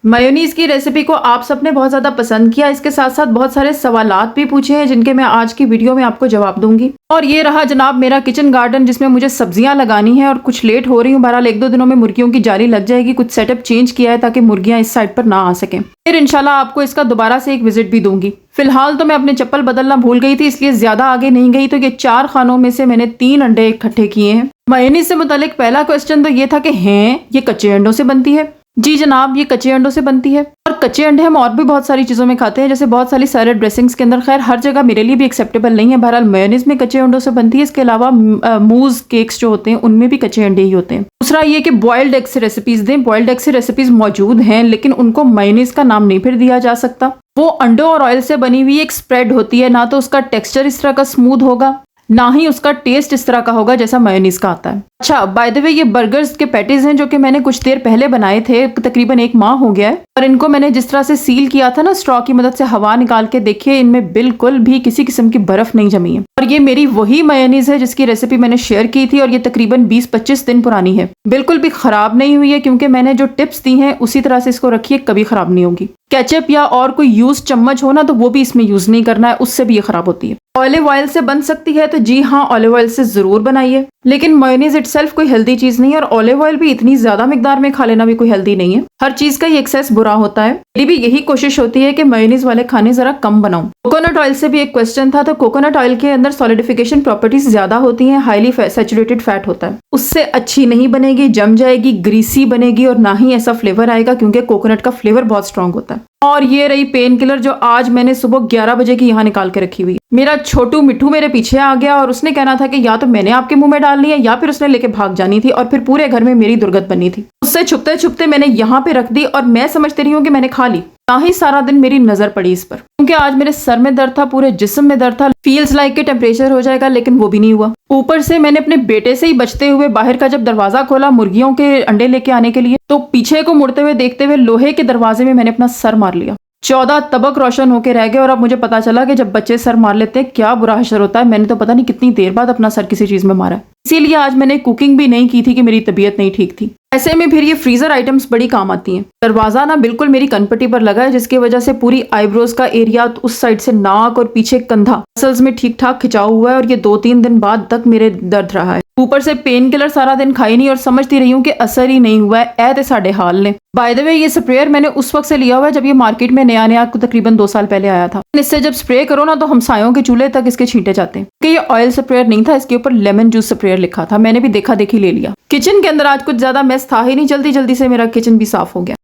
Mayonnaise की recipe को आप सबने बहुत ज़्यादा पसंद किया। इसके साथ साथ बहुत सारे सवालात भी पूछे हैं जिनके मैं आज की वीडियो में आपको जवाब दूंगी। और ये रहा जनाब मेरा किचन गार्डन जिसमें मुझे सब्जियां लगानी है और कुछ लेट हो रही हूँ। बहरहाल 1-2 दिनों में मुर्गियों की जाली लग जाएगी। कुछ सेटअप चेंज किया है ताकि मुर्गियां इस साइड पर ना आ सकें। फिर इंशाल्लाह आपको इसका दोबारा से एक विजिट भी दूंगी। फिलहाल तो मैं अपने चप्पल बदलना भूल गई थी, इसलिए ज्यादा आगे नहीं गई। तो ये 4 खानों में से मैंने 3 अंडे इकट्ठे किए हैं। मेयोनीज से मुतालिक पहला क्वेश्चन तो ये था कि हैं ये कच्चे अंडों से बनती है? जी जनाब, ये कच्चे अंडों से बनती है। और कच्चे अंडे हम और भी बहुत सारी चीज़ों में खाते हैं, जैसे बहुत सारी सैलेड ड्रेसिंग्स के अंदर। खैर हर जगह मेरे लिए भी एक्सेप्टेबल नहीं है। बहरहाल मेयोनीज में कच्चे अंडों से बनती है। इसके अलावा मूज केक्स जो होते हैं उनमें भी कच्चे अंडे ही होते हैं। दूसरा ये कि बॉइल्ड एग से रेसिपीज दें। बॉइल्ड एग से रेसिपीज मौजूद हैं लेकिन उनको मेयोनीज का नाम नहीं फिर दिया जा सकता। वो अंडों और ऑयल से बनी हुई एक स्प्रेड होती है। ना तो उसका टेक्सचर इस तरह का स्मूथ होगा, ना ही उसका टेस्ट इस तरह का होगा जैसा मेयोनीज का आता है। अच्छा, बाय द वे ये बर्गर्स के पैटीज हैं जो कि मैंने कुछ देर पहले बनाए थे। तकरीबन 1 माह हो गया है। और इनको मैंने जिस तरह से सील किया था ना, स्ट्रॉ की मदद से हवा निकाल के, देखिए इनमें बिल्कुल भी किसी किस्म की बर्फ नहीं जमी है। और ये मेरी वही मेयोनीज है जिसकी रेसिपी मैंने शेयर की थी और ये तकरीबन 20-25 दिन पुरानी है। बिल्कुल भी खराब नहीं हुई है क्योंकि मैंने जो टिप्स दी हैं उसी तरह से इसको रखिए, कभी खराब नहीं होगी। केचप या और कोई यूज चम्मच हो ना तो वो भी इसमें यूज नहीं करना है, उससे भी ये खराब होती है। ऑलिव ऑयल से बन सकती है तो जी हाँ, ऑलिव ऑयल से जरूर बनाइए। लेकिन मेयोनीज इटसेल्फ कोई हेल्दी चीज नहीं है और ऑलिव ऑयल भी इतनी ज्यादा मिकदार में खा लेना भी कोई हेल्दी नहीं है। हर चीज का ये एक्सेस बुरा होता है। मेरी भी यही कोशिश होती है कि मेयोनीज वाले खाने जरा कम बनाऊं। कोकोनट ऑयल से भी एक क्वेश्चन था, तो कोकोनट ऑयल के अंदर सॉलिडिफिकेशन प्रॉपर्टीज ज्यादा होती हैं, हाईली सैचुरेटेड फैट होता है। उससे अच्छी नहीं बनेगी, जम जाएगी, ग्रीसी बनेगी और ना ही ऐसा फ्लेवर आएगा क्योंकि कोकोनट का फ्लेवर बहुत स्ट्रांग होता है। और ये रही पेन किलर जो आज मैंने सुबह 11 बजे की यहाँ निकाल के रखी हुई। मेरा छोटू मिठू मेरे पीछे आ गया और उसने कहना था कि या तो मैंने आपके मुंह में डालनी है या फिर उसने लेके भाग जानी थी और फिर पूरे घर में मेरी दुर्गत बनी थी। उससे छुपते छुपते मैंने यहाँ पे रख दी और मैं समझती रही हूँ कि मैंने खा ली। ना ही सारा दिन मेरी नजर पड़ी इस पर, क्योंकि आज मेरे सर में दर्द था, पूरे जिस्म में दर्द था। फील्स लाइक के टेम्परेचर हो जाएगा लेकिन वो भी नहीं हुआ। ऊपर से मैंने अपने बेटे से ही बचते हुए बाहर का जब दरवाजा खोला मुर्गियों के अंडे लेके आने के लिए, तो पीछे को मुड़ते हुए देखते हुए लोहे के दरवाजे में मैंने अपना सर मार लिया। 14 तबक रोशन होके रह गए। और अब मुझे पता चला कि जब बच्चे सर मार लेते हैं क्या बुरा हशर होता है। मैंने तो पता नहीं कितनी देर बाद अपना सर किसी चीज में मारा। इसीलिए आज मैंने कुकिंग भी नहीं की थी कि मेरी तबीयत नहीं ठीक थी। ऐसे में फिर ये फ्रीजर आइटम्स बड़ी काम आती हैं। दरवाजा ना बिल्कुल मेरी कनपट्टी पर लगा है जिसकी वजह से पूरी आईब्रोज का एरिया, उस साइड से नाक और पीछे कंधा मसल्स में ठीक ठाक खिंचाव हुआ है और ये 2-3 दिन बाद तक मेरे दर्द रहा है। ऊपर से पेन किलर सारा दिन खाई नहीं और समझती रही हूँ कि असर ही नहीं हुआ है। ऐ साढ़े हाल ने। बाय द वे ये स्प्रेयर मैंने उस वक्त से लिया हुआ है जब ये मार्केट में नया तकरीबन 2 साल पहले आया था। इससे जब स्प्रे करो ना तो हमसायों के चूल्हे तक इसके छींटे जाते हैं। कि ये ऑयल स्प्रेयर नहीं था, इसके ऊपर लेमन जूस स्प्रेयर लिखा था। मैंने भी देखा देखी ले लिया। किचन के अंदर आज कुछ ज्यादा मेस था ही नहीं, जल्दी जल्दी से मेरा किचन भी साफ हो गया।